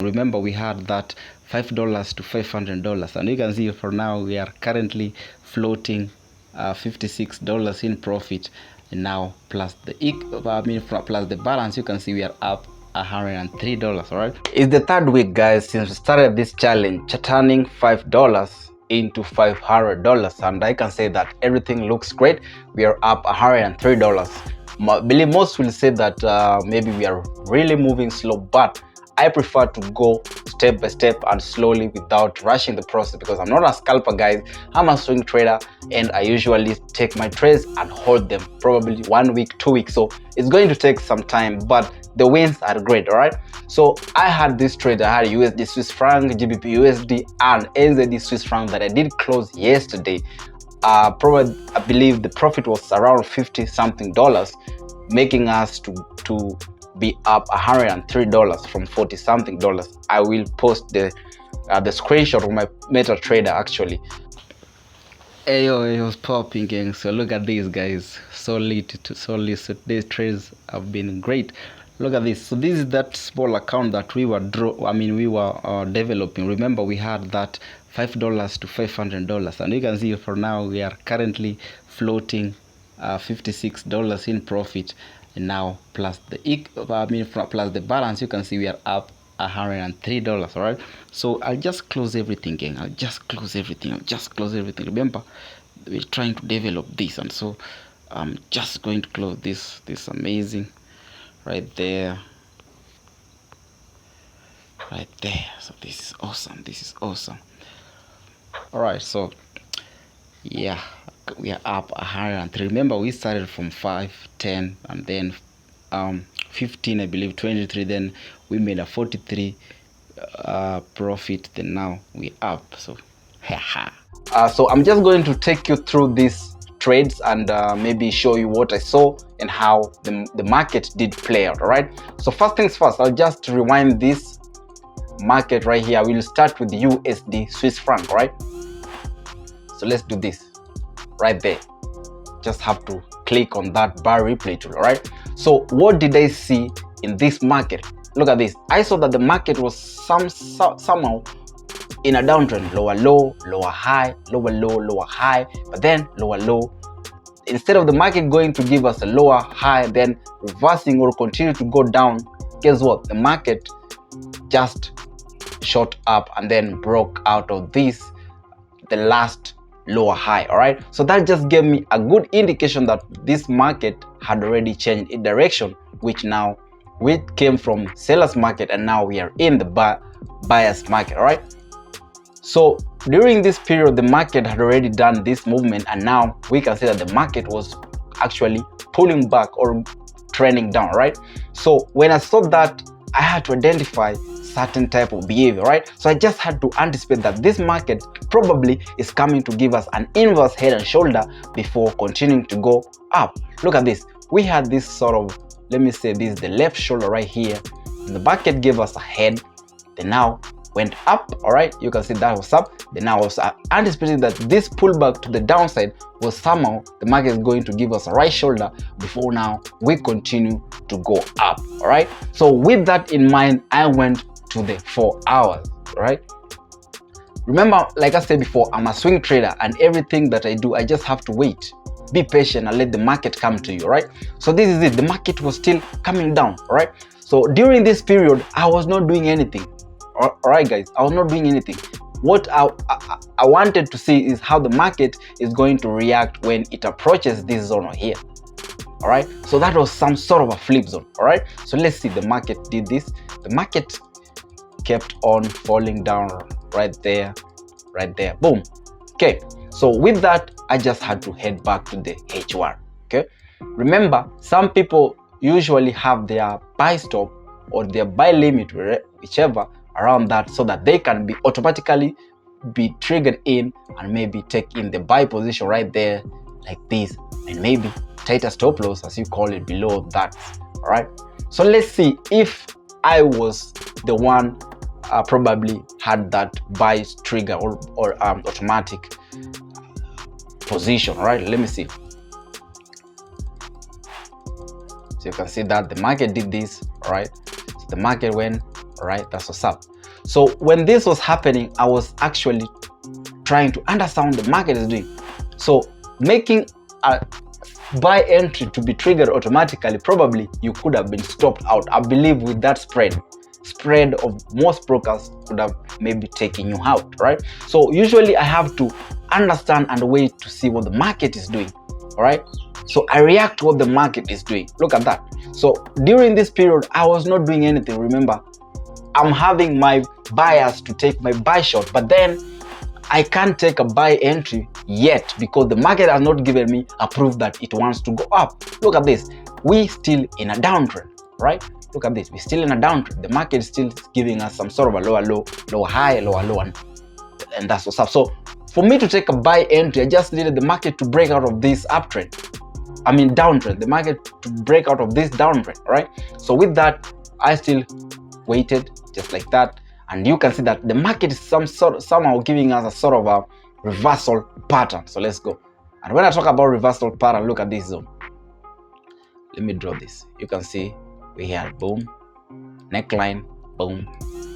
remember we had that $5 to $500, and you can see for now we are currently floating $56 in profit. And now plus the plus the balance, you can see we are up $103. All right, it's the third week, guys, since we started this challenge, turning $5 into $500, and I can say that everything looks great. We are up $103. I believe most will say that maybe we are really moving slow, but I prefer to go step by step and slowly without rushing the process, because I'm not a scalper, guys. I'm a swing trader, and I usually take my trades and hold them probably 1 week, 2 weeks. So it's going to take some time, but the wins are great. All right, so I had this trade. I had USD Swiss franc, GBP USD, and NZD Swiss franc that I did close yesterday. Probably I believe the profit was around 50 something dollars, making us to be up $103 from 40 something dollars. I will post the screenshot of my MetaTrader actually. Ayo, it was popping, gang. So look at these, guys. Solid. So these trades have been great. Look at this. So this is that small account that we were developing. Remember we had that $5 to $500, and you can see for now we are currently floating $56 in profit. And now plus the plus the balance, you can see we are up $103. All right, so I'll just close everything, gang. I'll just close everything. Remember, we're trying to develop this, and so I'm just going to close this amazing right there. So this is awesome. All right, so yeah, we are up 103. Remember we started from 5, 10, and then 15, I believe 23, then we made a 43 profit, then now we up. So so I'm just going to take you through these trades and maybe show you what I saw and how the market did play out. All right, so first things first, I'll just rewind this market right here. We'll start with the USD Swiss franc. All right, so let's do this right there. Just have to click on that bar replay tool. All right, so what did I see in this market? Look at this. I saw that the market was somehow in a downtrend. Lower low, lower high, lower low, lower high, but then lower low. Instead of the market going to give us a lower high, then reversing or continue to go down, guess what? The market just shot up and then broke out of this, the last lower high. All right, so that just gave me a good indication that this market had already changed its direction, which now we came from seller's market and now we are in the buyer's market. All right, so during this period the market had already done this movement, and now we can see that the market was actually pulling back or trending down. Right, so when I saw that, I had to identify certain type of behavior. Right, so I just had to anticipate that this market probably is coming to give us an inverse head and shoulder before continuing to go up. Look at this. We had this sort of, let me say this, the left shoulder right here, and the market gave us a head, then now went up. All right, you can see that was up. Then now I was anticipating that this pullback to the downside was somehow the market is going to give us a right shoulder before now we continue to go up. All right, so with that in mind, I went to the 4 hours. Right, remember, like I said before, I'm a swing trader, and everything that I do, I just have to wait, be patient, and let the market come to you. Right, so this is it. The market was still coming down. All right, so during this period I was not doing anything. All right, guys, I was not doing anything. What I wanted to see is how the market is going to react when it approaches this zone right here. All right, so that was some sort of a flip zone. All right, so let's see. The market did this. The market kept on falling down right there, boom. Okay, so with that, I just had to head back to the H1. Okay, remember, some people usually have their buy stop or their buy limit, whichever, around that, so that they can be automatically be triggered in and maybe take in the buy position right there like this, and maybe tighter stop loss, as you call it, below that. All right, so let's see if I was the one probably had that buy trigger or automatic position. All right, let me see. So you can see that the market did this. All right, so the market went All right, that's what's up. So when this was happening, I was actually trying to understand what the market is doing. So making a buy entry to be triggered automatically, probably you could have been stopped out. I believe with that spread of most brokers could have maybe taken you out, right? So usually I have to understand and wait to see what the market is doing. All right, so I react to what the market is doing. Look at that. So during this period, I was not doing anything. Remember, I'm having my buyers to take my buy short, but then I can't take a buy entry yet because the market has not given me a proof that it wants to go up. Look at this. We still in a downtrend, right? Look at this. We're still in a downtrend. The market is still giving us some sort of a lower low, lower high, lower low, and that's what's up. So for me to take a buy entry, I just needed the market to break out of this uptrend. I mean downtrend. The market to break out of this downtrend, right? So with that, I still waited just like that, and you can see that the market is somehow giving us a sort of a reversal pattern. So let's go. And when I talk about reversal pattern, look at this zone. Let me draw this. You can see we had boom, neckline, boom.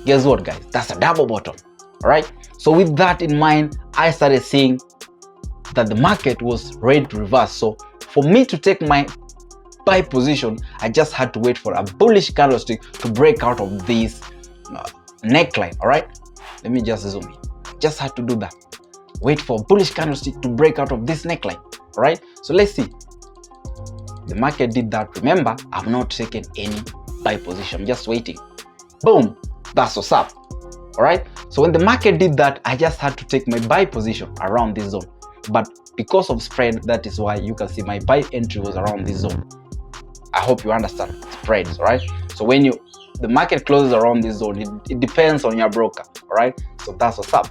Guess what, guys? That's a double bottom. All right. So with that in mind, I started seeing that the market was ready to reverse. So for me to take my buy position, I just had to wait for a bullish candlestick to break out of this neckline. All right, let me just zoom in. Just had to do that. Wait for a bullish candlestick to break out of this neckline. All right, so let's see. The market did that. Remember, I've not taken any buy position. I'm just waiting. Boom, that's what's up. All right, so when the market did that, I just had to take my buy position around this zone. But because of spread, that is why you can see my buy entry was around this zone. I hope you understand spreads, right? So when the market closes around this zone, it depends on your broker, all right? So that's what's up.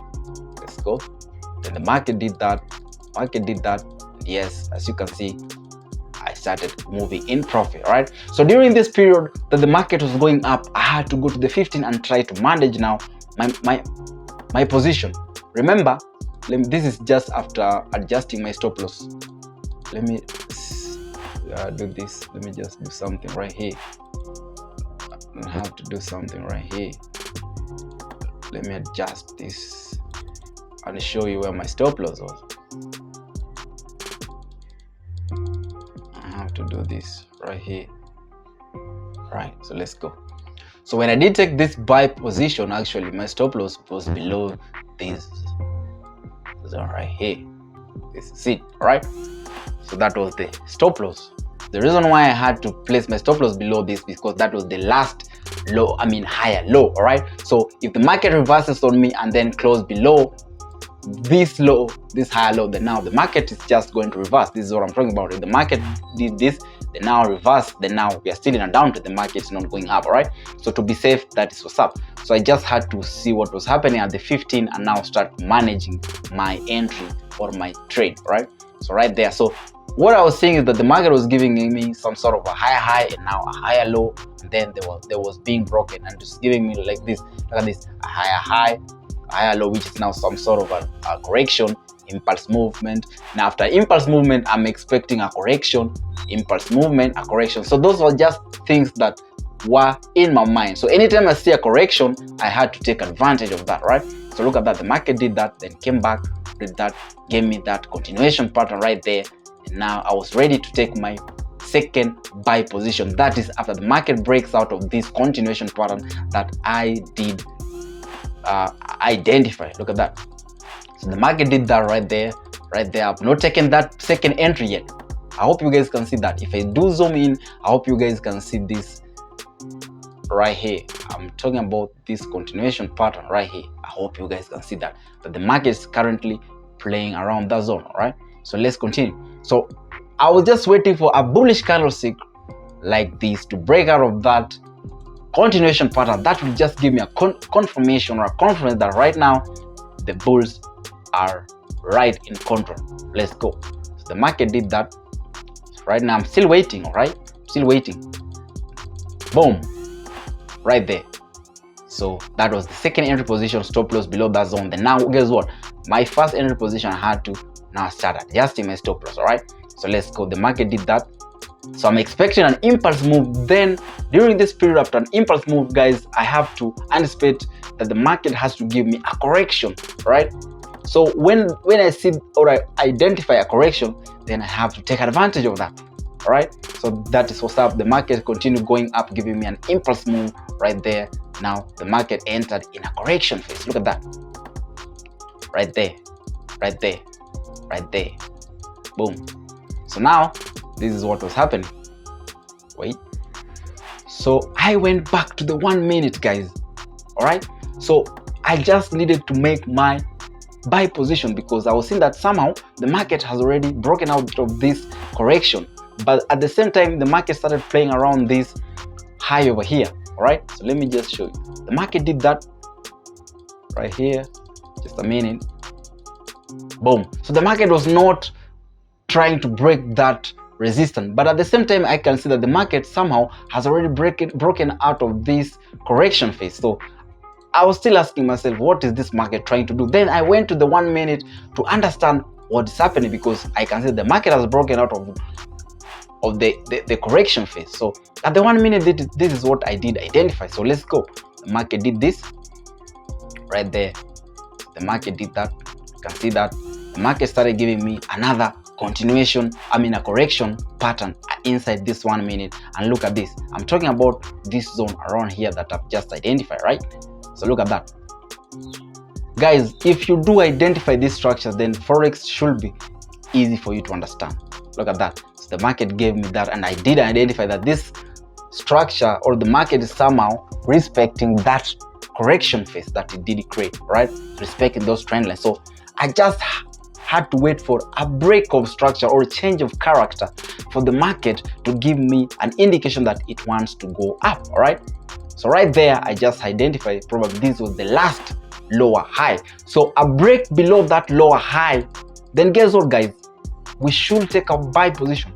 Let's go. Then the market did that. Yes, as you can see, I started moving in profit, all right? So during this period that the market was going up, I had to go to the 15 and try to manage now my position. Remember, this is just after adjusting my stop loss. Let me do this. Let me just do something right here. I have to do something right here. Let me adjust this and show you where my stop loss was. I have to do this right here. Right, so let's go. So when I did take this buy position, actually my stop loss was below this zone right here. This is it, right? So that was the stop loss. The reason why I had to place my stop loss below this because that was the last low, higher low, all right? So if the market reverses on me and then close below this low, this higher low, then now the market is just going to reverse. This is what I'm talking about. If the market did this, then now reverse, then now we are still in a downtrend. The market is not going up, all right? So to be safe, that is what's up. So I just had to see what was happening at the 15 and now start managing my entry or my trade, right? So right there. So what I was saying is that the market was giving me some sort of a higher high and now a higher low, and then there was being broken and just giving me like this. Look at this, a higher high, a higher low, which is now some sort of a correction, impulse movement. Now after impulse movement, I'm expecting a correction, impulse movement, a correction. So those were just things that were in my mind. So anytime I see a correction, I had to take advantage of that, right? So look at that, the market did that, then came back, did that, gave me that continuation pattern right there. And now I was ready to take my second buy position. That is after the market breaks out of this continuation pattern that I did identify. Look at that. So the market did that right there. I've not taken that second entry yet. I hope you guys can see that. If I do zoom in, I hope you guys can see this right here. I'm talking about this continuation pattern right here. I hope you guys can see that the market is currently playing around that zone. All right, so let's continue. So I was just waiting for a bullish candlestick like this to break out of that continuation pattern. That will just give me a confirmation or a confidence that right now the bulls are right in control. Let's go. So the market did that. Right now I'm still waiting. All right, still waiting. Boom, right there. So that was the second entry position, stop loss below that zone. Then now guess what, my first entry position, I had to now start adjusting my stop loss. All right, so let's go. The market did that. So I'm expecting an impulse move. Then during this period after an impulse move, guys, I have to anticipate that the market has to give me a correction, right? So when I see or I identify a correction, then I have to take advantage of that. All right, so that is what's up. The market continued going up, giving me an impulse move right there. Now the market entered in a correction phase. Look at that, right there, right there, right there, boom. So now this is what was happening. Wait, so I went back to the 1 minute, guys. All right, so I just needed to make my buy position because I was seeing that somehow the market has already broken out of this correction, but at the same time the market started playing around this high over here. All right, so let me just show you. The market did that right here, just a minute, boom. So the market was not trying to break that resistance, but at the same time I can see that the market somehow has already broken out of this correction phase. So I was still asking myself, what is this market trying to do? Then I went to the 1 minute to understand what is happening, because I can see the market has broken out of the correction phase. So at the 1 minute, this is what I did identify. So let's go. The market did this right there. The market did that. You can see that the market started giving me another continuation, a correction pattern inside this 1 minute. And look at this. I'm talking about this zone around here that I've just identified, right? So look at that, guys. If you do identify these structures, then Forex should be easy for you to understand. Look at that. So the market gave me that, and I did identify that this structure or the market is somehow respecting that correction phase that it did create, right? Respecting those trend lines. So I just had to wait for a break of structure or a change of character for the market to give me an indication that it wants to go up. All right. So right there, I just identified probably this was the last lower high. So a break below that lower high, then guess what, guys? We should take a buy position,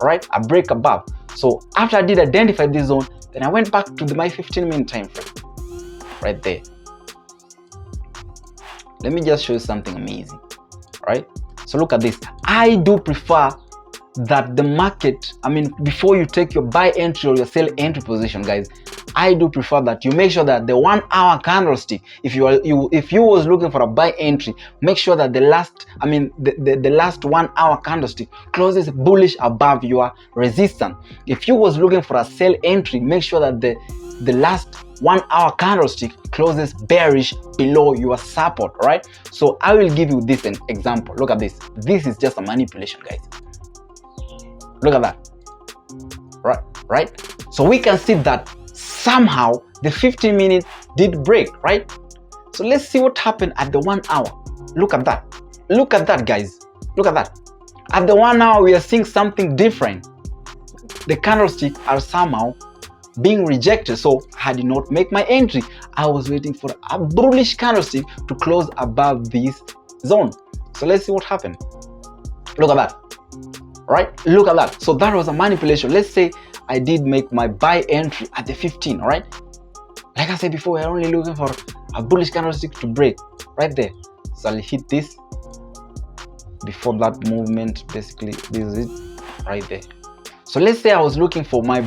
right? A break above. So after I did identify this zone, then I went back to my 15-minute time frame, right there. Let me just show you something amazing, right? So look at this. I do prefer that the market, before you take your buy entry or your sell entry position, guys, I do prefer that you make sure that the 1 hour candlestick, if you was looking for a buy entry, make sure that the last 1 hour candlestick closes bullish above your resistance. If you was looking for a sell entry, make sure that the last 1 hour candlestick closes bearish below your support. Right? So I will give you this example. Look at this. This is just a manipulation, guys. Look at that. Right? So we can see that somehow the 15-minute did break, right? So let's see what happened at the 1 hour. Look at that. Look at that, guys. Look at that. At the 1 hour, we are seeing something different. The candlesticks are somehow being rejected. So I did not make my entry. I was waiting for a bullish candlestick to close above this zone. So let's see what happened. Look at that. Right? Look at that. So that was a manipulation. Let's say I did make my buy entry at the 15, all right? Like I said before, we're only looking for a bullish candlestick to break right there. So I'll hit this before that movement. Basically, this is it right there. So let's say I was looking for my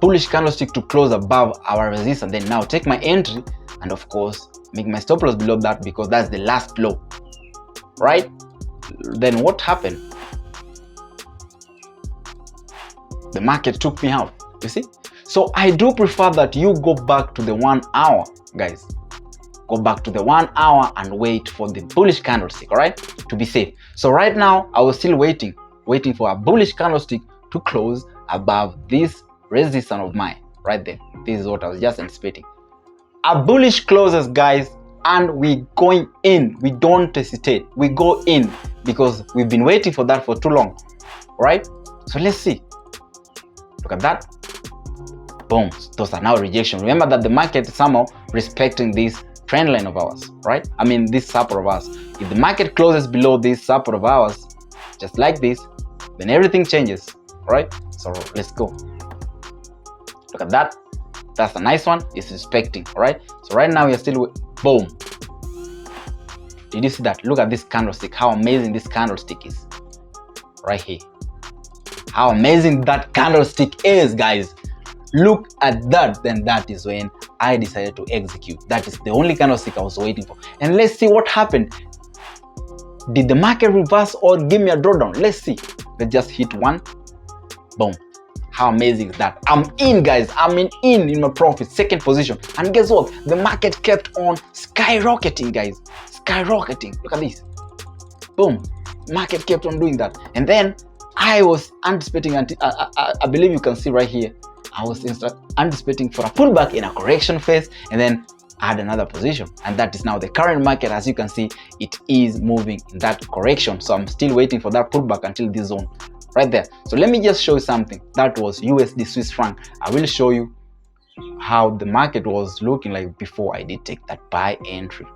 bullish candlestick to close above our resistance. Then now take my entry and of course make my stop loss below that, because that's the last low, right? Then what happened? The market took me out, you see? So I do prefer that you go back to the 1 hour, guys. Go back to the 1 hour and wait for the bullish candlestick, all right? To be safe. So right now, I was still waiting for a bullish candlestick to close above this resistance of mine, right there. This is what I was just anticipating. A bullish closes, guys, and we going in. We don't hesitate. We go in because we've been waiting for that for too long, right? So let's see. Look at that. Boom. Those are now rejection. Remember that the market is somehow respecting this trend line of ours, right? This support of ours. If the market closes below this support of ours, just like this, then everything changes, right? So let's go. Look at that. That's a nice one. It's respecting, all right? So right now we are still, boom. Did you see that? Look at this candlestick. How amazing this candlestick is. Right here. how amazing that candlestick is, guys. Look at that. Then that is when I decided to execute. That is the only candlestick I was waiting for. And let's see what happened. Did the market reverse or give me a drawdown? Let's see. Let's just hit one. Boom. How amazing is that? I'm in, guys. I'm in my profit, second position. And guess what? The market kept on skyrocketing, guys. Skyrocketing. Look at this. Boom. Market kept on doing that. And then I was anticipating until I believe you can see right here. I was anticipating for a pullback in a correction phase, and then add another position. And that is now the current market. As you can see, it is moving in that correction. So I'm still waiting for that pullback until this zone right there. So let me just show you something. That was USD Swiss franc. I will show you how the market was looking like before I did take that buy entry.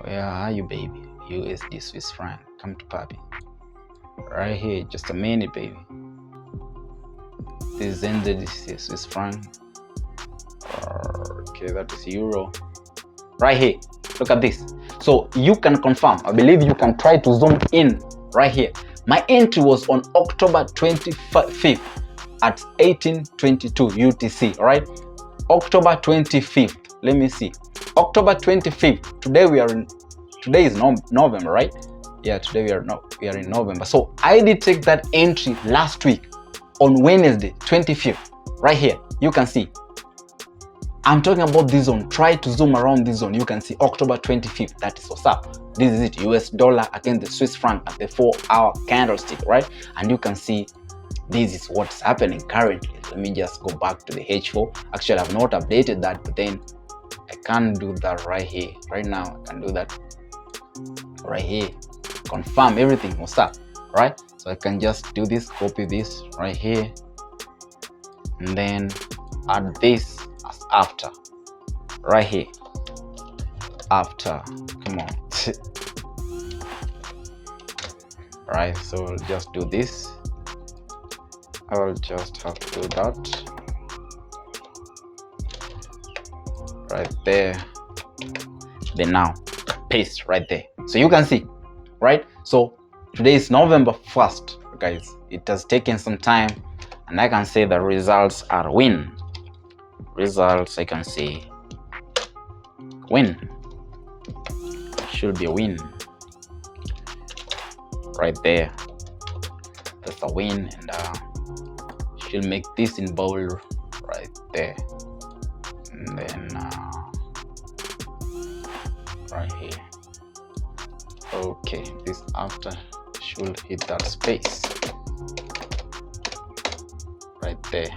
Where are you, baby? USD Swiss franc. Come to papi. Right here. Just a minute, baby. This is NZD Swiss franc. Okay, that is euro. Right here. Look at this. So you can confirm. I believe you can try to zoom in right here. My entry was on October 25th at 1822 UTC. All right. October 25th. Let me see. October 25th. Today is November, right? Yeah, today we are in November. So I did take that entry last week on Wednesday 25th. Right here. You can see. I'm talking about this zone. Try to zoom around this zone. You can see October 25th. That is what's up. This is it. US dollar against the Swiss franc at the 4-hour candlestick, right? And you can see this is what's happening currently. Let me just go back to the H4. Actually, I've not updated that, but then I can do that right here. Right now, I can do that right here. Confirm everything. What's up, right? So I can just do this, copy this right here, and then add this as after right here. After, come on. Right, so we'll just do this. I'll just have to do that right there. Then now paste right there, so you can see, right? So today is November 1st, guys. It has taken some time, and I can say the results are win. Results, I can say win. Should be a win right there. That's a win, and should make this in bold right there, and then right here. Okay, this after should hit that space right there.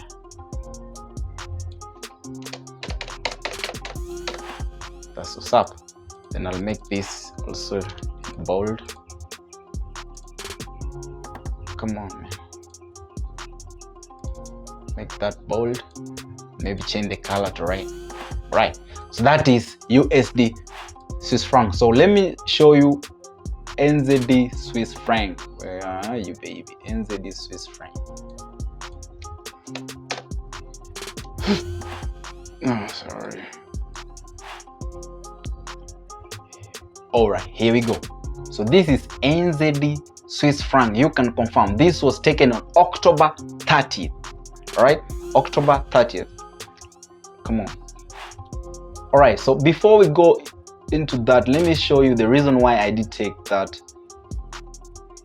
That's what's up. Then I'll make this also bold. Come on, man. Make that bold. Maybe change the color to right. Right. So that is USD Swiss franc. So let me show you NZD Swiss franc. Where are you, baby? NZD Swiss franc. Oh, sorry. All right, here we go. So this is NZD Swiss franc. You can confirm this was taken on October 30th. All right, October 30th. Come on. All right, so before we go into that, let me show you the reason why I did take that.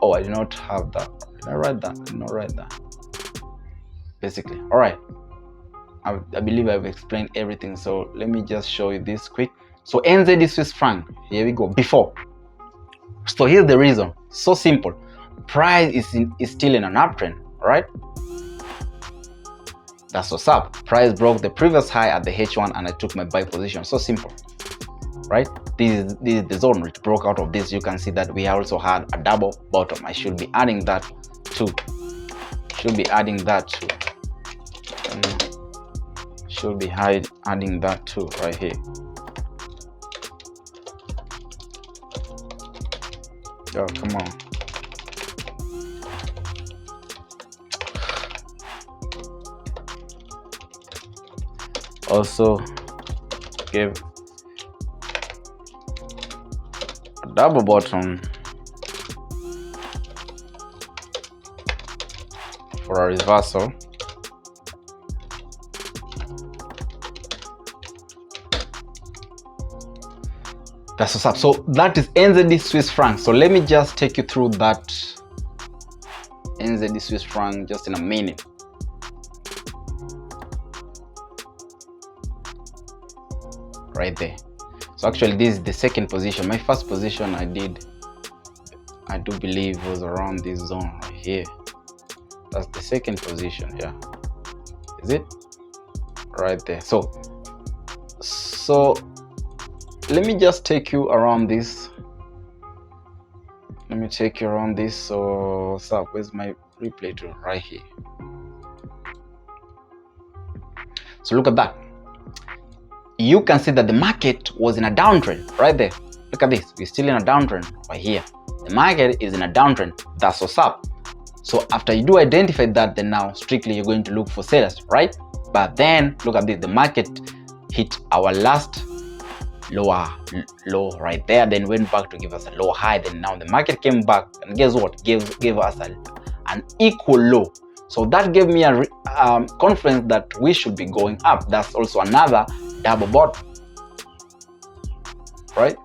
Oh, I did not have that. Did I write that? I did not write that. Basically, all right. I believe I've explained everything. So let me just show you this quick. So NZD Swiss franc. Here we go. Before. So here's the reason. So simple. Price is still in an uptrend, right? That's what's up. Price broke the previous high at the H1 and I took my buy position. So simple, right? This is the zone which broke out of this. You can see that we also had a double bottom. I should be adding that too. Should be adding that too. Should be adding that too right here. Oh, come on. Also give a double bottom for a reversal. That's what's up. So that is NZD Swiss franc. So let me just take you through that NZD Swiss franc just in a minute. Right there. So actually this is the second position. My first position I do believe was around this zone right here. That's the second position. Yeah, is it right there? So let me just take you around this. Let me take you around this. So what's up? Where's my replay tool? Right here. So look at that. You can see that the market was in a downtrend right there. Look at this. We're still in a downtrend right here. The market is in a downtrend. That's what's up. So after you do identify that, then now strictly you're going to look for sellers, right? But then look at this. The market hit our last low right there, then went back to give us a low high. Then now the market came back and guess what? Gave us an equal low. So that gave me a confidence that we should be going up. That's also another double bottom, right?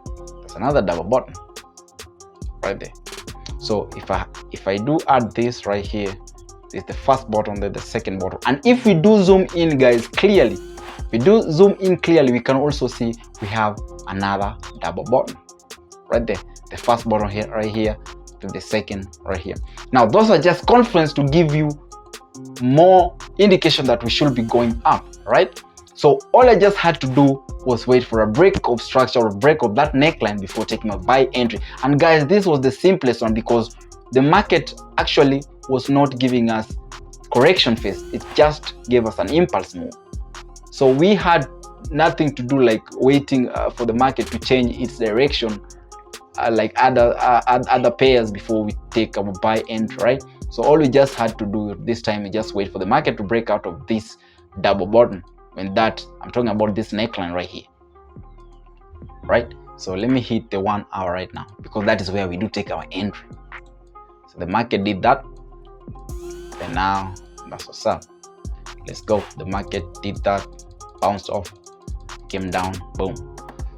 That's another double bottom right there. So if I do add this right here, this is the first bottom, then the second bottom. And if we do zoom in, guys, clearly, we can also see we have another double bottom right there. The first bottom here, right here, to the second right here. Now those are just confidence to give you more indication that we should be going up, right? So all I just had to do was wait for a break of structure or break of that neckline before taking my buy entry. And guys, this was the simplest one because the market actually was not giving us correction phase. It just gave us an impulse move. So we had nothing to do like waiting for the market to change its direction like other pairs before we take our buy entry, right? So all we just had to do this time is just wait for the market to break out of this double bottom. When that, I'm talking about this neckline right here, right? So let me hit the 1 hour right now because that is where we do take our entry. So the market did that, and now that's what's up. Let's go. The market did that, bounced off, came down, boom.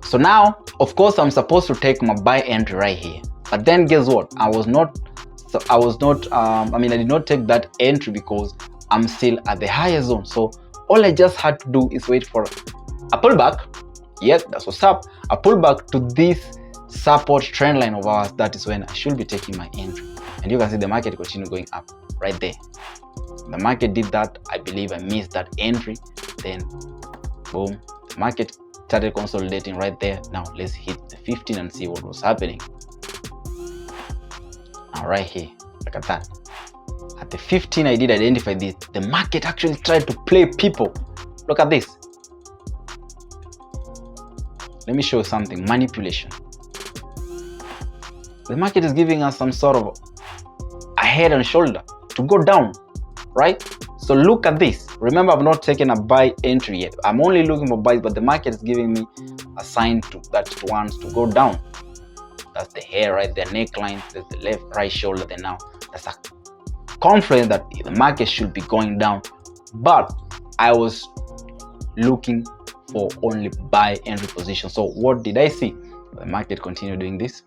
So now, of course, I'm supposed to take my buy entry right here, but then guess what? I did not take that entry because I'm still at the higher zone. So all I just had to do is wait for a pullback. Yes, that's what's up. A pullback to this support trend line of ours. That is when I should be taking my entry. And you can see the market continue going up right there. The market did that. I believe I missed that entry. Then boom, the market started consolidating right there. Now let's hit the 15 and see what was happening. Now right here, look at that. At the 15, I did identify this. The market actually tried to play people. Look at this. Let me show you something. Manipulation. The market is giving us some sort of a head and shoulder to go down, right? So look at this. Remember, I've not taken a buy entry yet. I'm only looking for buys, but the market is giving me a sign that it wants to go down. That's the hair right there, neckline. There's the left, right shoulder there now. That's a confidence that the market should be going down, but I was looking for only buy entry position. So what did I see? The market continued doing this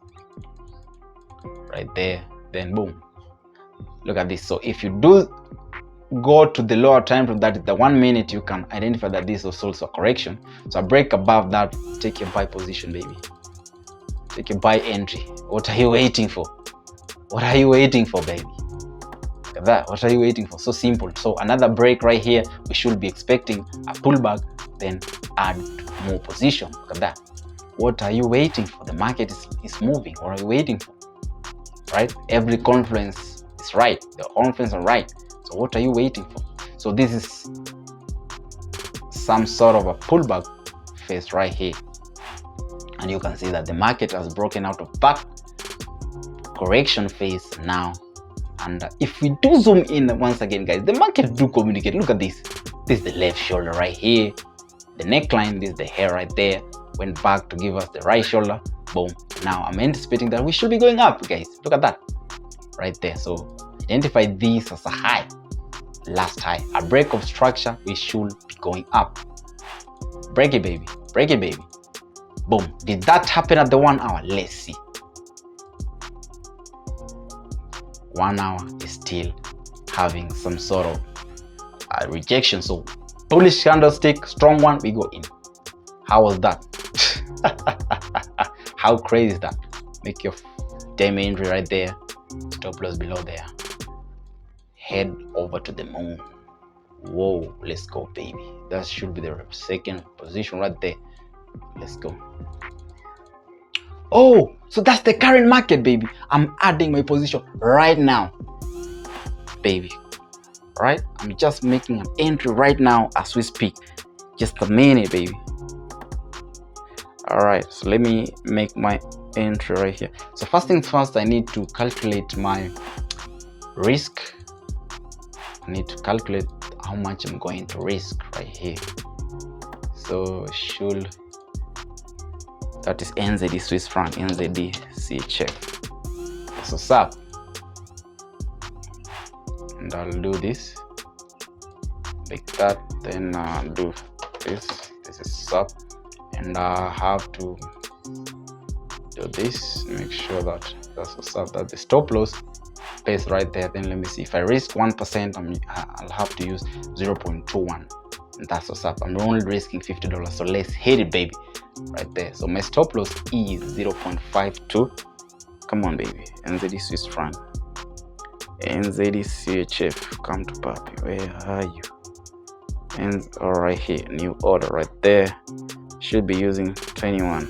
right there, then boom, look at this. So if you do go to the lower time frame, that is the 1 minute, you can identify that this was also a correction. So a break above that, take your buy position, baby. Take your buy entry. What are you waiting for? What are you waiting for, baby? Look at that. What are you waiting for? So simple. So another break right here, we should be expecting a pullback, then add more position. Look at that. What are you waiting for? The market is moving. What are you waiting for? Right? Every conference is right. The conference are right. So what are you waiting for? So this is some sort of a pullback phase right here. And you can see that the market has broken out of that correction phase now. And if we do zoom in once again, guys, the market do communicate. Look at this. This is the left shoulder right here. The neckline, this is the hair right there. Went back to give us the right shoulder. Boom. Now I'm anticipating that we should be going up, guys. Look at that right there. So identify this as a high. last high. A break of structure, we should be going up. Break it, baby. Break it, baby. Boom. Did that happen at the 1 hour? Let's see. 1 hour is still having some sort of rejection. So bullish candlestick, strong one, we go in. How was that? How crazy is that? Make your demo entry right there. Stop loss below there. Head over to the moon. Whoa, let's go, baby. That should be the second position right there. Let's go. Oh, so that's the current market, baby. I'm adding my position right now, baby. Right? I'm just making an entry right now as we speak. Just a minute, baby. All right, so let me make my entry right here. So first things first, I need to calculate my risk. I need to calculate how much I'm going to risk right here. So that is NZD Swiss franc, NZD CHF. So SAP, and I'll do this like that. Then I'll do this. This is SAP, and I have to do this. Make sure that that's the SAP, that the stop loss space right there. Then let me see, if I risk 1%, I'll have to use 0.21. And that's what's up. I'm only risking $50, so let's hit it, baby, right there. So my stop loss is 0.52. Come on, baby. NZD Swiss franc, NZD CHF, come to papi. Where are you? And all right here, new order right there. Should be using 21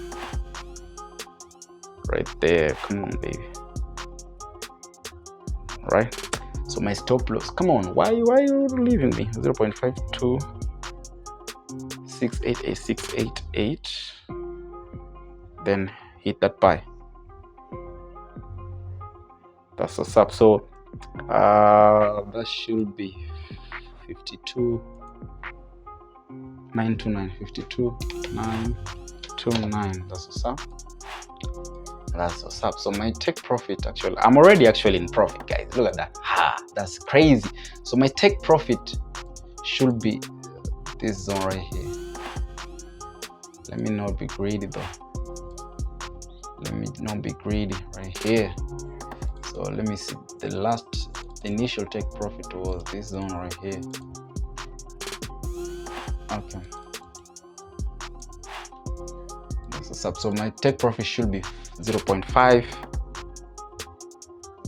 right there. Come on, baby. Right, so my stop loss, come on, why are you leaving me? 0.52, 688, then hit that buy. That's what's up. So that should be 52 929, 52 929. That's what's up. That's what's up. So my take profit, actually, I'm already in profit, guys. Look at that. That's crazy. So my take profit should be this zone right here. Let me not be greedy though. Let me not be greedy right here. So let me see. The initial take profit was this zone right here. Okay. That's what's up. So my take profit should be 0.5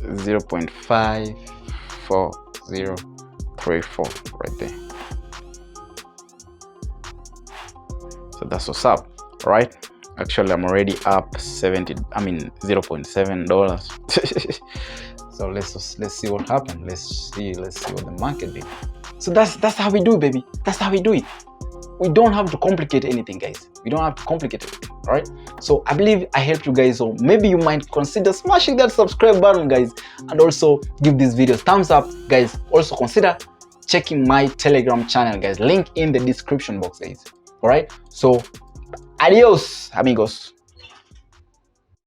0.54034 right there. So that's what's up, right? Actually, I'm already up $0.7. So let's see what happened. Let's see what the market did. So that's how we do it, baby. That's how we do it. We don't have to complicate anything, guys. We don't have to complicate it. All right, so I believe I helped you guys, so maybe you might consider smashing that subscribe button, guys, and also give this video thumbs up, guys. Also consider checking my Telegram channel, guys. Link in the description box, guys. All right, so adios, amigos.